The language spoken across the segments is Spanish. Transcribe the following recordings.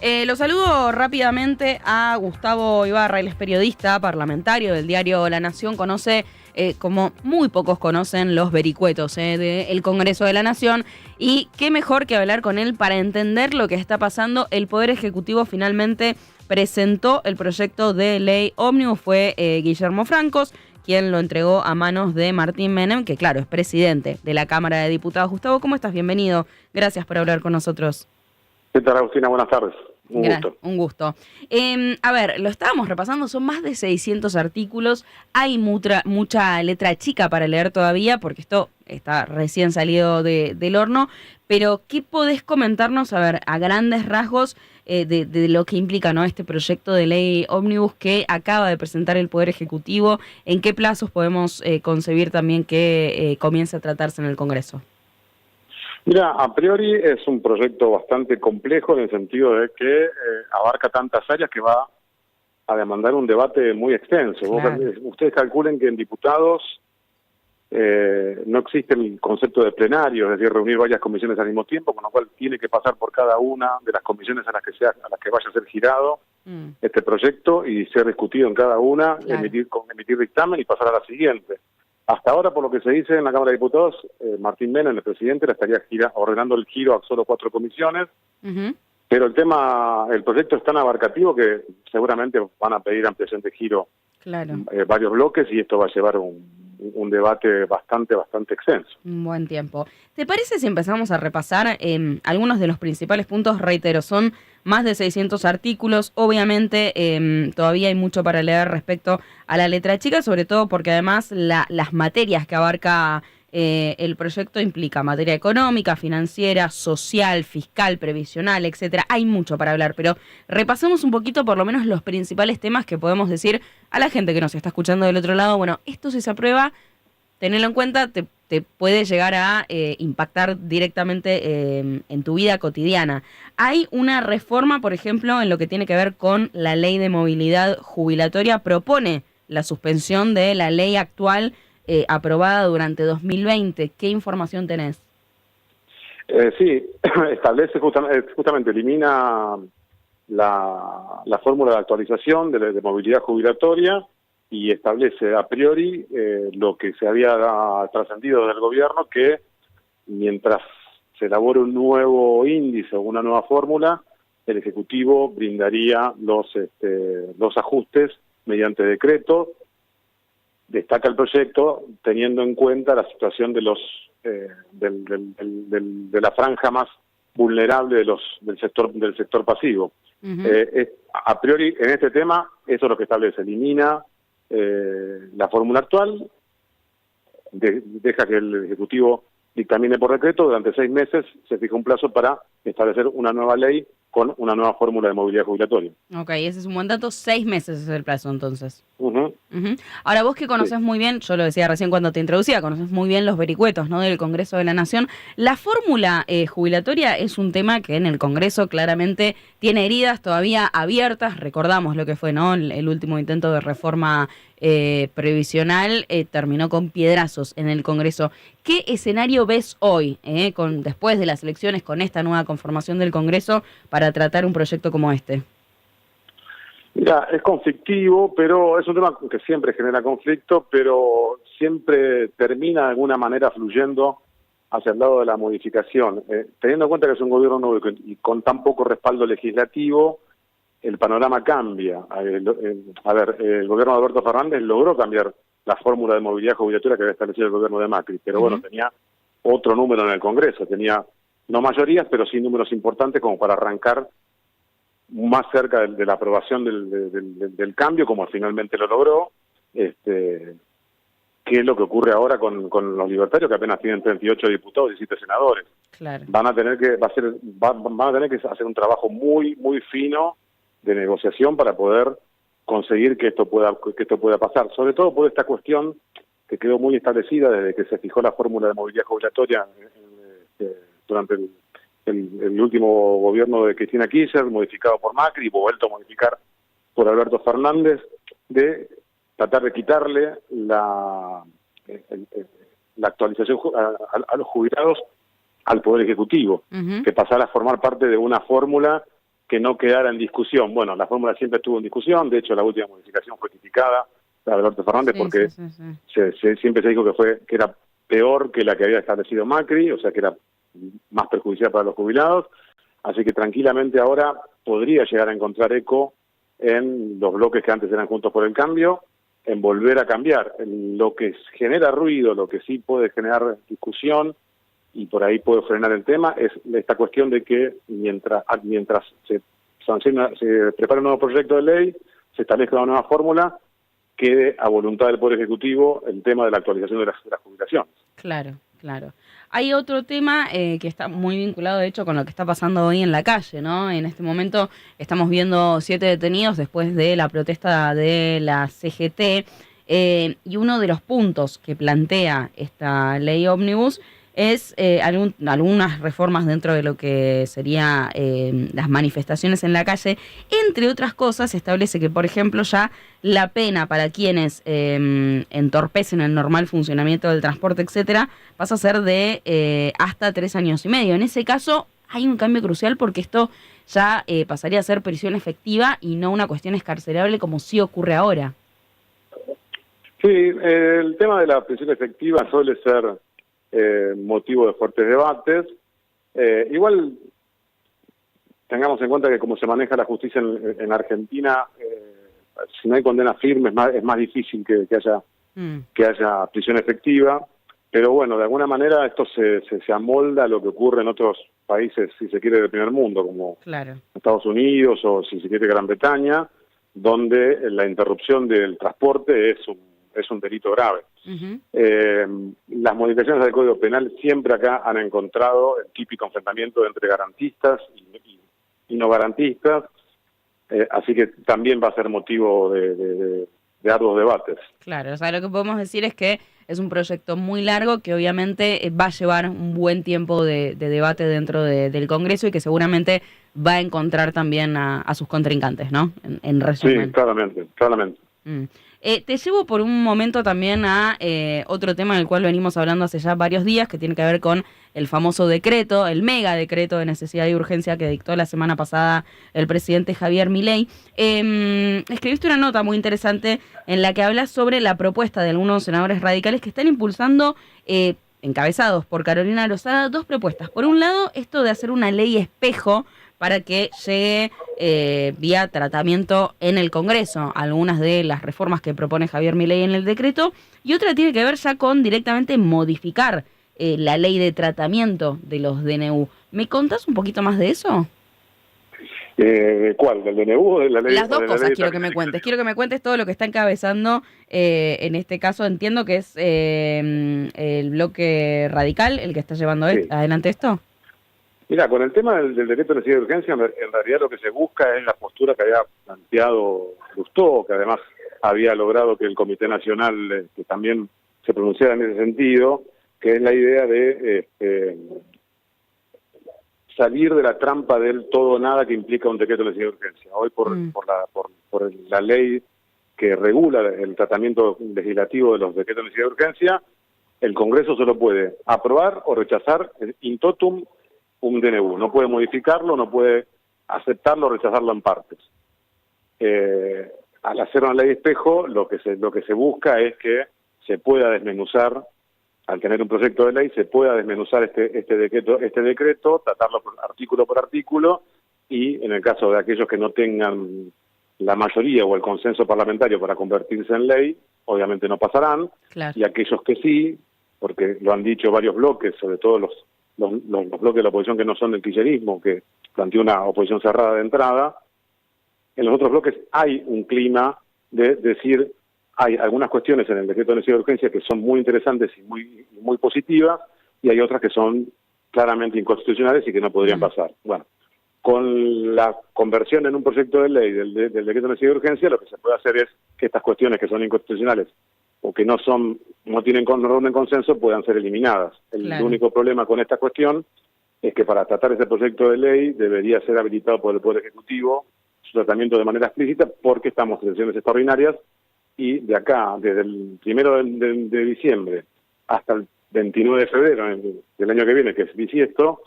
Lo saludo rápidamente a Gustavo Ibarra, él es periodista parlamentario del diario La Nación, conoce, como muy pocos conocen, los vericuetos del Congreso de la Nación, y qué mejor que hablar con él para entender lo que está pasando. El Poder Ejecutivo finalmente presentó el proyecto de ley ómnibus, fue Guillermo Francos quien lo entregó a manos de Martín Menem, que claro, es presidente de la Cámara de Diputados. Gustavo, ¿cómo estás? Bienvenido. Gracias por hablar con nosotros. ¿Qué tal, Agustina? Buenas tardes. Un gusto. Un gusto. A ver, lo estábamos repasando, son más de 600 artículos, hay mucha letra chica para leer todavía, porque esto está recién salido del horno, pero ¿qué podés comentarnos, a ver, a grandes rasgos, de lo que implica, ¿no?, este proyecto de ley ómnibus que acaba de presentar el Poder Ejecutivo? ¿En qué plazos podemos concebir también que comience a tratarse en el Congreso? Mira, a priori es un proyecto bastante complejo en el sentido de que abarca tantas áreas que va a demandar un debate muy extenso. Claro. Ustedes calculen que en diputados no existe el concepto de plenario, es decir, reunir varias comisiones al mismo tiempo, con lo cual tiene que pasar por cada una de las comisiones a las que vaya a ser girado este proyecto y ser discutido en cada una, Claro. emitir dictamen y pasar a la siguiente. Hasta ahora, por lo que se dice en la Cámara de Diputados, Martín Menem, el presidente, le estaría ordenando el giro a solo 4 comisiones, pero el proyecto es tan abarcativo que seguramente van a pedir ampliación de giro, Claro. Varios bloques, y esto va a llevar un debate bastante extenso. Un buen tiempo. ¿Te parece si empezamos a repasar algunos de los principales puntos? Reitero, son más de 600 artículos. Obviamente todavía hay mucho para leer respecto a la letra chica, sobre todo porque además las materias que abarca el proyecto implica materia económica, financiera, social, fiscal, previsional, etcétera. Hay mucho para hablar, pero repasemos un poquito por lo menos los principales temas que podemos decir a la gente que nos está escuchando del otro lado. Bueno, esto si se aprueba, tenerlo en cuenta, te puede llegar a impactar directamente en tu vida cotidiana. Hay una reforma, por ejemplo, en lo que tiene que ver con la ley de movilidad jubilatoria, propone la suspensión de la ley actual aprobada durante 2020. ¿Qué información tenés? Sí, establece justamente elimina la fórmula de actualización de movilidad jubilatoria y establece a priori lo que se había trascendido del gobierno, que mientras se elabore un nuevo índice o una nueva fórmula, el Ejecutivo brindaría los ajustes mediante decreto. Destaca el proyecto teniendo en cuenta la situación de de la franja más vulnerable del sector pasivo. A priori, en este tema, eso es lo que establece. Elimina la fórmula actual, deja que el Ejecutivo dictamine por decreto. Durante 6 meses se fija un plazo para establecer una nueva ley con una nueva fórmula de movilidad jubilatoria. Ok, ese es un buen dato. 6 meses es el plazo, entonces. Ahora, vos que conocés muy bien, yo lo decía recién cuando te introducía, conocés muy bien los vericuetos, ¿no?, del Congreso de la Nación. La fórmula jubilatoria es un tema que en el Congreso claramente tiene heridas todavía abiertas. Recordamos lo que fue, ¿no?, el último intento de reforma previsional terminó con piedrazos en el Congreso. ¿Qué escenario ves hoy, después de las elecciones, con esta nueva conformación del Congreso, para tratar un proyecto como este? Mira, es conflictivo, pero es un tema que siempre genera conflicto, pero siempre termina de alguna manera fluyendo hacia el lado de la modificación. Teniendo en cuenta que es un gobierno nuevo y con tan poco respaldo legislativo, el panorama cambia. El gobierno de Alberto Fernández logró cambiar la fórmula de movilidad jubilatoria que había establecido el gobierno de Macri, pero bueno, tenía otro número en el Congreso, tenía no mayorías, pero sí números importantes como para arrancar más cerca de la aprobación del cambio, como finalmente lo logró. ¿Qué es lo que ocurre ahora con los libertarios, que apenas tienen 38 diputados y 17 senadores? Claro. Van a tener que hacer un trabajo muy fino de negociación para poder conseguir que esto pueda pasar, sobre todo por esta cuestión que quedó muy establecida desde que se fijó la fórmula de movilidad jubilatoria durante el último gobierno de Cristina Kirchner, modificado por Macri y vuelto a modificar por Alberto Fernández, de tratar de quitarle la actualización a los jubilados al Poder Ejecutivo, que pasara a formar parte de una fórmula que no quedara en discusión. Bueno, la fórmula siempre estuvo en discusión, de hecho la última modificación fue criticada, la de Alberto Fernández, porque siempre se dijo que era peor que la que había establecido Macri, o sea que era más perjudicial para los jubilados, así que tranquilamente ahora podría llegar a encontrar eco en los bloques que antes eran Juntos por el Cambio, en volver a cambiar. Lo que genera ruido, lo que sí puede generar discusión, y por ahí puede frenar el tema, es esta cuestión de que mientras se prepara un nuevo proyecto de ley, se establezca una nueva fórmula, quede a voluntad del Poder Ejecutivo el tema de la actualización de las jubilaciones. Claro, claro. Hay otro tema que está muy vinculado, de hecho, con lo que está pasando hoy en la calle, ¿no? En este momento estamos viendo 7 detenidos después de la protesta de la CGT, y uno de los puntos que plantea esta ley ómnibus es algunas reformas dentro de lo que sería las manifestaciones en la calle. Entre otras cosas, se establece que, por ejemplo, ya la pena para quienes entorpecen el normal funcionamiento del transporte, etcétera, pasa a ser de hasta 3 años y medio. En ese caso, hay un cambio crucial porque esto ya pasaría a ser prisión efectiva y no una cuestión escarcelable como sí ocurre ahora. Sí, el tema de la prisión efectiva suele ser motivo de fuertes debates. Igual tengamos en cuenta que como se maneja la justicia en Argentina, si no hay condena firme es más difícil que haya prisión efectiva, pero bueno, de alguna manera esto se amolda a lo que ocurre en otros países, si se quiere, del primer mundo, como Estados Unidos o si se quiere Gran Bretaña, donde la interrupción del transporte es un delito grave. Las modificaciones del Código Penal siempre acá han encontrado el típico enfrentamiento entre garantistas y no garantistas, así que también va a ser motivo de arduos debates. Claro, o sea, lo que podemos decir es que es un proyecto muy largo que obviamente va a llevar un buen tiempo de debate dentro del Congreso y que seguramente va a encontrar también a sus contrincantes, ¿no? En resumen. Sí, claramente. Te llevo por un momento también a otro tema del cual venimos hablando hace ya varios días, que tiene que ver con el famoso decreto, el mega decreto de necesidad y urgencia que dictó la semana pasada el presidente Javier Milei. Escribiste una nota muy interesante en la que hablas sobre la propuesta de algunos senadores radicales que están impulsando, encabezados por Carolina Lozada, 2 propuestas. Por un lado, esto de hacer una ley espejo para que llegue vía tratamiento en el Congreso algunas de las reformas que propone Javier Milei en el decreto, y otra tiene que ver ya con directamente modificar la ley de tratamiento de los DNU. ¿Me contás un poquito más de eso? ¿Cuál? ¿Del DNU o de la ley? Las dos cosas quiero que me cuentes. Quiero que me cuentes todo lo que está encabezando, en este caso entiendo que es el bloque radical el que está llevando adelante esto. Mira, con el tema del decreto de necesidad de urgencia, en realidad lo que se busca es la postura que había planteado Lustó, que además había logrado que el Comité Nacional que también se pronunciara en ese sentido, que es la idea de salir de la trampa del todo o nada que implica un decreto de necesidad de urgencia. Hoy por la ley que regula el tratamiento legislativo de los decretos de necesidad de urgencia, el Congreso solo puede aprobar o rechazar in totum un DNU, no puede modificarlo, no puede aceptarlo o rechazarlo en partes. Al hacer una ley de espejo, lo que se busca es que se pueda desmenuzar, al tener un proyecto de ley, se pueda desmenuzar este decreto, tratarlo por artículo, y en el caso de aquellos que no tengan la mayoría o el consenso parlamentario para convertirse en ley, obviamente no pasarán, y aquellos que sí, porque lo han dicho varios bloques, sobre todo los bloques de la oposición que no son del kirchnerismo, que planteó una oposición cerrada de entrada, en los otros bloques hay un clima de decir, hay algunas cuestiones en el decreto de necesidad de urgencia que son muy interesantes y muy positivas, y hay otras que son claramente inconstitucionales y que no podrían pasar. Bueno, con la conversión en un proyecto de ley del decreto de necesidad de urgencia, lo que se puede hacer es que estas cuestiones que son inconstitucionales o que no tienen consenso puedan ser eliminadas. El único problema con esta cuestión es que para tratar ese proyecto de ley debería ser habilitado por el Poder Ejecutivo su tratamiento de manera explícita, porque estamos en sesiones extraordinarias y de acá, desde el 1 de diciembre hasta el 29 de febrero del año que viene, que es bisiesto,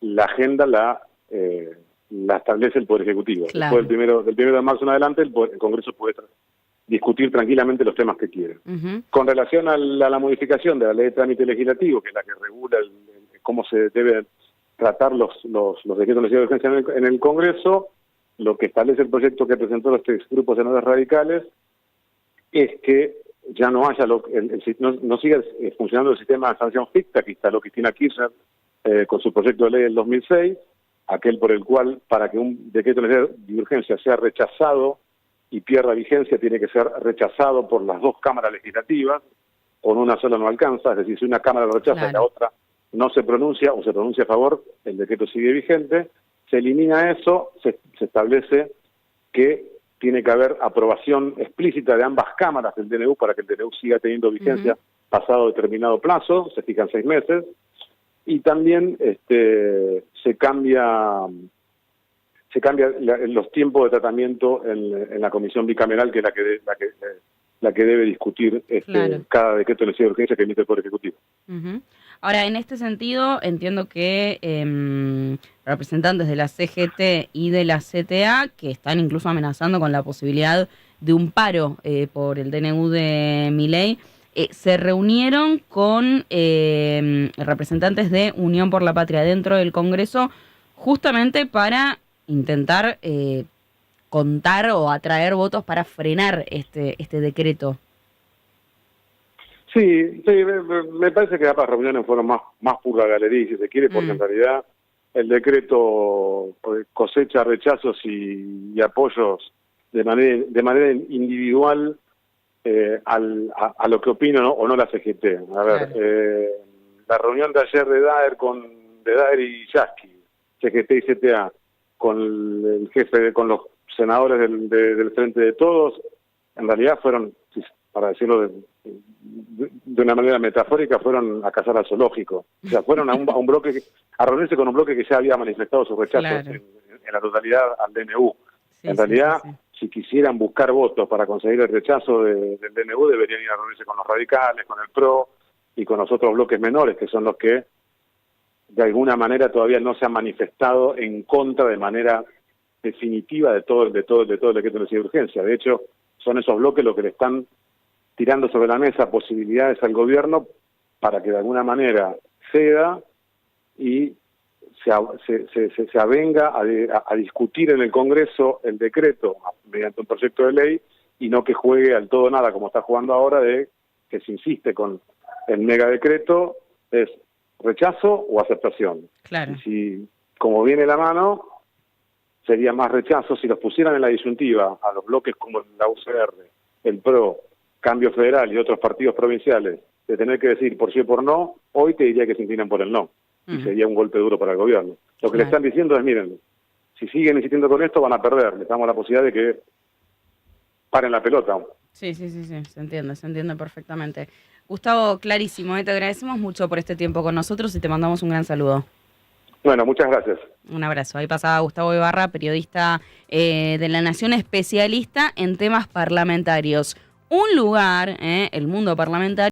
la agenda la la establece el Poder Ejecutivo. Claro. Después del primero de marzo en adelante, el Congreso puede discutir tranquilamente los temas que quiere. Con relación a la modificación de la ley de trámite legislativo, que es la que regula cómo se deben tratar los decretos de urgencia en el Congreso, lo que establece el proyecto que presentó los 3 grupos de senadores radicales es que ya no haya no siga funcionando el sistema de sanción ficta que instaló Cristina Kirchner con su proyecto de ley del 2006, aquel por el cual, para que un decreto de urgencia sea rechazado y pierda vigencia, tiene que ser rechazado por las 2 cámaras legislativas, con una sola no alcanza, es decir, si una cámara lo rechaza y la otra no se pronuncia o se pronuncia a favor, el decreto sigue vigente. Se elimina eso, se establece que tiene que haber aprobación explícita de ambas cámaras del DNU para que el DNU siga teniendo vigencia pasado determinado plazo, se fijan 6 meses, y también se cambia los tiempos de tratamiento en la comisión bicameral, que es la que debe discutir cada decreto de necesidad de urgencia que emite el Poder Ejecutivo. Ahora, en este sentido, entiendo que representantes de la CGT y de la CTA, que están incluso amenazando con la posibilidad de un paro por el DNU de Milei, se reunieron con representantes de Unión por la Patria dentro del Congreso justamente para intentar contar o atraer votos para frenar este decreto. Sí, me parece que las reuniones fueron más pura galería, si se quiere, porque en realidad el decreto cosecha rechazos y apoyos de manera individual a lo que opina o no la CGT. A ver, la reunión de ayer de Daer y Yasky, CGT y CTA, con el jefe, con los senadores del Frente de Todos, en realidad fueron, para decirlo de una manera metafórica, fueron a cazar al zoológico. O sea, fueron a un bloque, a reunirse con un bloque que ya había manifestado su rechazo en la totalidad al DNU. En realidad, si quisieran buscar votos para conseguir el rechazo del DNU, deberían ir a reunirse con los radicales, con el PRO y con los otros bloques menores, que son los que de alguna manera todavía no se han manifestado en contra de manera definitiva de todo el decreto de necesidad de urgencia. De hecho, son esos bloques los que le están tirando sobre la mesa posibilidades al gobierno para que de alguna manera ceda y se avenga a discutir en el Congreso el decreto mediante un proyecto de ley y no que juegue al todo nada como está jugando ahora, de que se insiste con el megadecreto, es rechazo o aceptación. Claro. Y si, como viene la mano, sería más rechazo si los pusieran en la disyuntiva a los bloques como la UCR, el PRO, Cambio Federal y otros partidos provinciales, de tener que decir por sí o por no, hoy te diría que se inclinan por el no. Y sería un golpe duro para el gobierno. Lo que le están diciendo es, miren, si siguen insistiendo con esto van a perder, les damos la posibilidad de que paren la pelota. Sí, se entiende perfectamente. Gustavo, clarísimo, te agradecemos mucho por este tiempo con nosotros y te mandamos un gran saludo. Bueno, muchas gracias. Un abrazo. Ahí pasaba Gustavo Ibarra, periodista de La Nación, especialista en temas parlamentarios. Un lugar, el mundo parlamentario.